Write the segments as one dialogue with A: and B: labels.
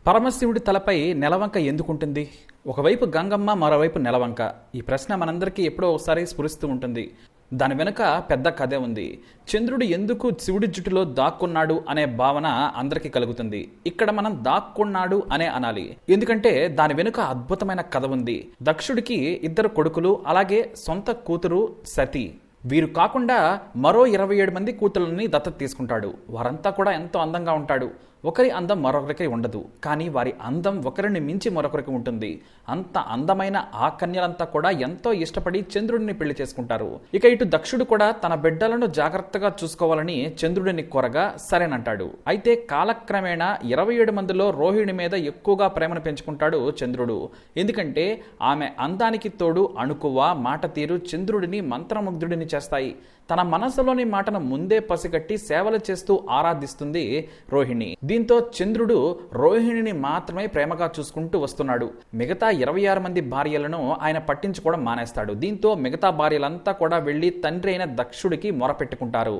A: పరమశివుడి తలపై నెలవంక ఎందుకుంటుంది? ఒకవైపు గంగమ్మ, మరోవైపు నెలవంక. ఈ ప్రశ్న మనందరికీ ఎప్పుడో ఒకసారి స్ఫురిస్తూ ఉంటుంది. దాని వెనుక పెద్ద కథే ఉంది. చంద్రుడు ఎందుకు శివుడి జుట్టులో దాక్కున్నాడు అనే భావన అందరికీ కలుగుతుంది. ఇక్కడ మనం దాక్కున్నాడు అనే అనాలి, ఎందుకంటే దాని వెనుక అద్భుతమైన కథ ఉంది. దక్షుడికి 2 కొడుకులు, అలాగే సొంత కూతురు సతి. వీరు కాకుండా మరో 27 మంది కూతుళ్ళని దత్తత తీసుకుంటాడు. వారంతా కూడా ఎంతో అందంగా ఉంటాడు. ఒకరి అందం మరొకరికి ఉండదు, కానీ వారి అందం ఒకరిని మించి మరొకరికి ఉంటుంది. అంత అందమైన ఆ కన్యలంతా కూడా ఎంతో ఇష్టపడి చంద్రుడిని పెళ్లి చేసుకుంటారు. ఇక ఇటు దక్షుడు కూడా తన బిడ్డలను జాగ్రత్తగా చూసుకోవాలని చంద్రుడిని కోరగా సరేనంటాడు. అయితే కాలక్రమేణా 27 మందిలో రోహిణి మీద ఎక్కువగా ప్రేమను పెంచుకుంటాడు చంద్రుడు. ఎందుకంటే ఆమె అందానికి తోడు అణుకువ, మాట తీరు చంద్రుడిని మంత్రముగ్ధుడిని చేస్తాయి. తన మనసులోని మాటను ముందే పసిగట్టి సేవలు చేస్తూ ఆరాధిస్తుంది రోహిణి. దీంతో చంద్రుడు రోహిణిని మాత్రమే ప్రేమగా చూసుకుంటూ వస్తున్నాడు. మిగతా 26 మంది భార్యలను ఆయన పట్టించుకోవడం మానేస్తాడు. దీంతో మిగతా భార్యలంతా కూడా వెళ్లి తండ్రి అయిన దక్షుడికి మొరపెట్టుకుంటారు.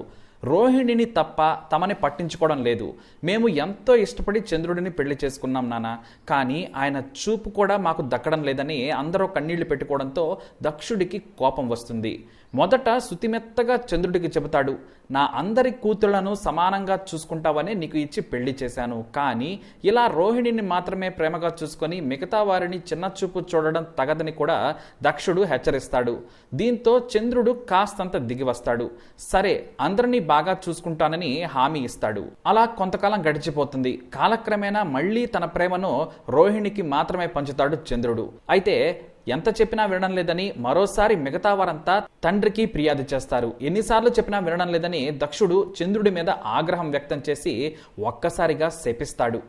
A: రోహిణిని తప్ప తమని పట్టించుకోవడం లేదు. మేము ఎంతో ఇష్టపడి చంద్రుడిని పెళ్లి చేసుకున్నాం నాన్న, కానీ ఆయన చూపు కూడా మాకు దక్కడం లేదని అందరూ కన్నీళ్లు పెట్టుకోవడంతో దక్షుడికి కోపం వస్తుంది. మొదట శుతిమెత్తగా చంద్రుడికి చెబుతాడు, నా అందరి కూతుళ్లను సమానంగా చూసుకుంటావని నీకు ఇచ్చి పెళ్లి చేశాను, కానీ ఇలా రోహిణిని మాత్రమే ప్రేమగా చూసుకొని మిగతా వారిని చిన్న చూపు చూడడం తగదని కూడా దక్షుడు హెచ్చరిస్తాడు. దీంతో చంద్రుడు కాస్తంత దిగి వస్తాడు. సరే, అందరినీ బాగా చూసుకుంటానని హామీ ఇస్తాడు. అలా కొంతకాలం గడిచిపోతుంది. కాలక్రమేణా మళ్లీ తన ప్రేమను రోహిణికి మాత్రమే పంచుతాడు చంద్రుడు. అయితే ఎంత చెప్పినా వినడం లేదని మరోసారి మిగతా వారంతా తండ్రికి ఫిర్యాదు చేస్తారు. ఎన్నిసార్లు చెప్పినా వినడం లేదని దక్షుడు చంద్రుడి మీద ఆగ్రహం వ్యక్తం చేసి ఒక్కసారిగా శపిస్తాడు.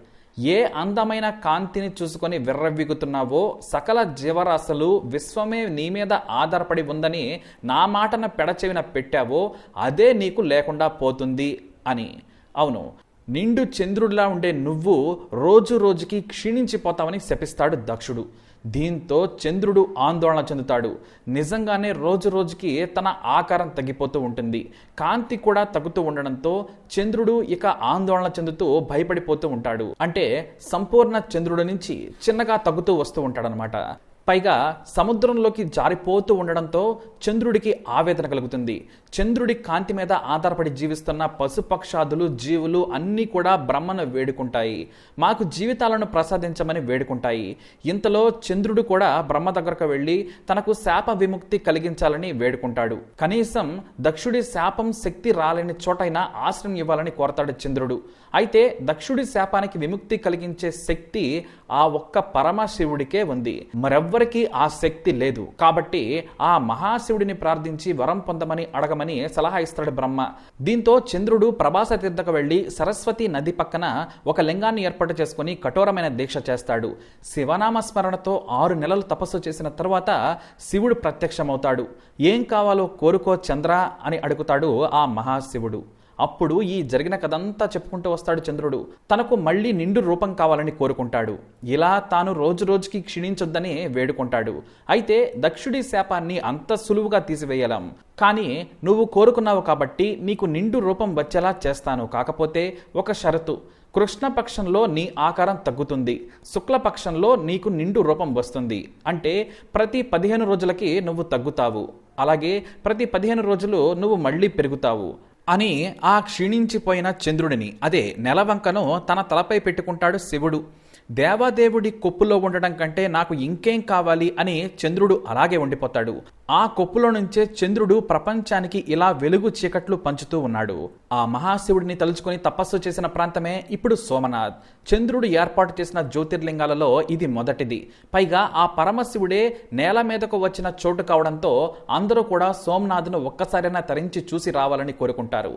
A: ఏ అందమైన కాంతిని చూసుకొని విర్రవీగుతున్నావో, సకల జీవరాశులు విశ్వమే నీ మీద ఆధారపడి ఉందని నా మాటను పెడచెవిన పెట్టావో అదే నీకు లేకుండా పోతుంది అని. అవును, నిండు చంద్రుడిలా ఉండే నువ్వు రోజు రోజుకి క్షీణించిపోతావని శపిస్తాడు దక్షుడు. దీంతో చంద్రుడు ఆందోళన చెందుతాడు. నిజంగానే రోజు రోజుకి తన ఆకారం తగ్గిపోతూ ఉంటుంది. కాంతి కూడా తగ్గుతూ ఉండడంతో చంద్రుడు ఇక ఆందోళన చెందుతూ భయపడిపోతూ ఉంటాడు. అంటే సంపూర్ణ చంద్రుడి నుంచి చిన్నగా తగ్గుతూ వస్తూ ఉంటాడనమాట. పైగా సముద్రంలోకి జారిపోతూ ఉండడంతో చంద్రుడికి ఆవేదన కలుగుతుంది. చంద్రుడి కాంతి మీద ఆధారపడి జీవిస్తున్న పశుపక్షాదులు, జీవులు అన్నీ కూడా బ్రహ్మను వేడుకుంటాయి, మాకు జీవితాలను ప్రసాదించమని వేడుకుంటాయి. ఇంతలో చంద్రుడు కూడా బ్రహ్మ దగ్గరకు వెళ్ళి తనకు శాప విముక్తి కలిగించాలని వేడుకుంటాడు. కనీసం దక్షుడి శాపం శక్తి రాలేని చోటైనా ఆశ్రయం ఇవ్వాలని కోరతాడు చంద్రుడు. అయితే దక్షుడి శాపానికి విముక్తి కలిగించే శక్తి ఆ ఒక్క పరమశివుడికే ఉంది, మరెవ్వరికీ ఆ శక్తి లేదు. కాబట్టి ఆ మహాశివుడిని ప్రార్థించి వరం పొందమని అడగమని సలహా ఇస్తాడు బ్రహ్మ. దీంతో చంద్రుడు ప్రభాస తీర్థకు వెళ్లి సరస్వతి నది పక్కన ఒక లింగాన్ని ఏర్పాటు చేసుకుని కఠోరమైన దీక్ష చేస్తాడు. శివనామ స్మరణతో 6 నెలలు తపస్సు చేసిన తర్వాత శివుడు ప్రత్యక్షమవుతాడు. ఏం కావాలో కోరుకో చంద్ర అని అడుగుతాడు ఆ మహాశివుడు. అప్పుడు ఈ జరిగిన కథంతా చెప్పుకుంటూ వస్తాడు చంద్రుడు. తనకు మళ్లీ నిండు రూపం కావాలని కోరుకుంటాడు. ఇలా తాను రోజు రోజుకి క్షీణించొద్దని వేడుకుంటాడు. అయితే దక్షుడి శాపాన్ని అంత సులువుగా తీసివేయలేం, కానీ నువ్వు కోరుకున్నావు కాబట్టి నీకు నిండు రూపం వచ్చేలా చేస్తాను. కాకపోతే ఒక షరతు, కృష్ణపక్షంలో నీ ఆకారం తగ్గుతుంది, శుక్లపక్షంలో నీకు నిండు రూపం వస్తుంది. అంటే ప్రతి 15 రోజులకి నువ్వు తగ్గుతావు, అలాగే ప్రతి 15 రోజులు నువ్వు మళ్లీ పెరుగుతావు అని ఆ క్షీణించిపోయిన చంద్రుడిని, అదే నెలవంకను తన తలపై పెట్టుకుంటాడు శివుడు. దేవాదేవుడి కొప్పులో ఉండడం కంటే నాకు ఇంకేం కావాలి అని చంద్రుడు అలాగే ఉండిపోతాడు. ఆ కొప్పులో నుంచే చంద్రుడు ప్రపంచానికి ఇలా వెలుగు చీకట్లు పంచుతూ ఉన్నాడు. ఆ మహాశివుడిని తలుచుకొని తపస్సు చేసిన ప్రాంతమే ఇప్పుడు సోమనాథ్. చంద్రుడు ఏర్పాటు చేసిన జ్యోతిర్లింగాలలో ఇది మొదటిది. పైగా ఆ పరమశివుడే నేల మీదకు వచ్చిన చోటు కావడంతో అందరూ కూడా సోమనాథ్ను ఒక్కసారైనా తరించి చూసి రావాలని కోరుకుంటారు.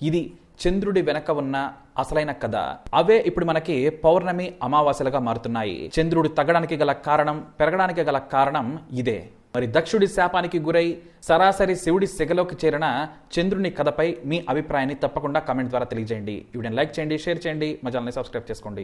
A: ఇది చంద్రుడి వెనక ఉన్న అసలైన కథ. అవే ఇప్పుడు మనకి పౌర్ణమి, అమావాస్యలుగా మారుతున్నాయి. చంద్రుడు తగ్గడానికి గల కారణం, పెరగడానికి గల కారణం ఇదే. మరి దక్షుడి శాపానికి గురై సరాసరి శివుడి సెగలోకి చేరిన చంద్రుని కథపై మీ అభిప్రాయాన్ని తప్పకుండా కామెంట్ ద్వారా తెలియజేయండి. వీడియోని లైక్ చేయండి, షేర్ చేయండి, మా ఛానల్ని సబ్స్క్రైబ్ చేసుకోండి.